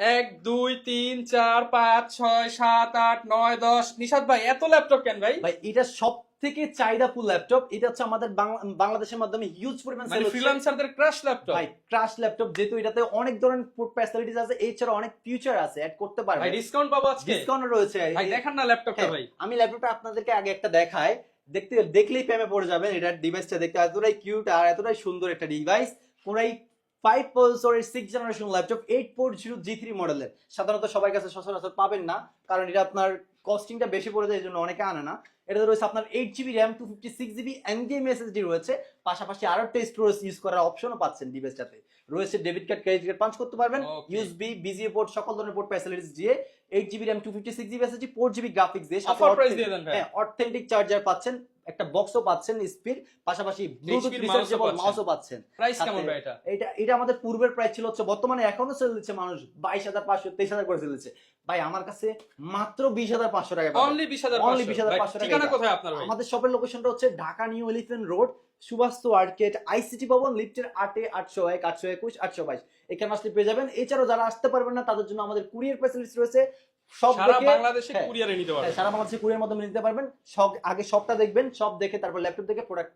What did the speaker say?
1 2 3 4 5 6 7 8 9 10 নিশাত ভাই এত ল্যাপটপ কেন ভাই? ভাই এটা সব থেকে চাহিদাফুল ল্যাপটপ। এটা হচ্ছে আমাদের বাংলাদেশের মাধ্যমে হিউজ পরিমাণ সেল মানে হচ্ছে ফ্রিল্যান্সারদের ক্রাশ ল্যাপটপ। ভাই। ক্রাশ ল্যাপটপ, যেহেতু এটাতে অনেক ধরনের ফ্যাসিলিটিস আছে, এছাড়া অনেক ফিচার আছে, অ্যাড করতে ভাই পারবেন। ডিসকাউন্ট পাবো আজকে? ডিসকাউন্ট রয়েছে ভাই দেখান না ল্যাপটপটা হ্যাঁ, ভাই। আমি ল্যাপটপটা আপনাদেরকে আগে একটা দেখাই। দেখলেই প্রেমে পড়ে যাবেন। এটার ডিভাইসটা দেখতে এতটাই কিউট আর এতটাই সুন্দর একটা ডিভাইস। পুরাই 5 প্রসেসরের 6 জেনারেশন ল্যাপটপ, 840 G3 মডেলের। সাধারণত সবার কাছে সচরাচর পাবেন না, কারণ এটা আপনার কস্টিংটা বেশি পড়ে যায়, এই জন্য অনেকে আনে না। এটাতে রয়েছে আপনার 8GB RAM, 256GB NVMe SSD রয়েছে, পাশাপাশি আরো একটা স্টোরেজ ইউজ করার অপশনও পাচ্ছেন ডিভাইসটাতে। রয়েছে debit card, credit card punch করতে পারবেন, Okay. ইউএসবি, বিজিএ পোর্ট, সকল ধরনের পোর্ট ফ্যাসিলিটিস দিয়ে 8GB RAM, 256GB SSD, 4GB graphics দিয়ে অফার প্রাইস দিয়ে দেন ভাই। হ্যাঁ, অথেন্টিক চার্জার পাচ্ছেন, একটা বক্সও পাচ্ছেন স্পিড, পাশাপাশি ব্লুটুথ HP রিচার্জেবল mouse ও মাউসও পাচ্ছেন। প্রাইস সাথে কেমন ভাই এটা? এটা আমাদের পূর্বের প্রাইস ছিল হচ্ছে, বর্তমানে এখনো সেল দিচ্ছে মানুষ 22,500 23,000 করে সেল দিচ্ছে। ভাই আমার কাছে মাত্র 20,500 টাকা পাবেন। অনলি 20500। Only 20,500 টাকা ঠিকানা এটা। কোথায় আপনার ভাই? আমাদের শপের লোকেশনটা হচ্ছে Dhaka new elephant road, Subhash arcade, ICT Bhaban, লিফটের 8 801 821 822। এখানে আসলে পেয়ে যাবেন। এছাড়াও যারা আসতে পারবেন না তাদের জন্য আমাদের কুরিয়ার ফ্যাসিলিটিস রয়েছে। সব সারা দেখে বাংলাদেশে হ্যাঁ, কুরিয়ারে নিতে পারবেন। সারা বাংলাদেশে কুরিয়ার মাধ্যমে নিতে পারবেন। সব আগে সবটা দেখবেন, সব দেখে তারপর ল্যাপটপ দেখে প্রোডাক্ট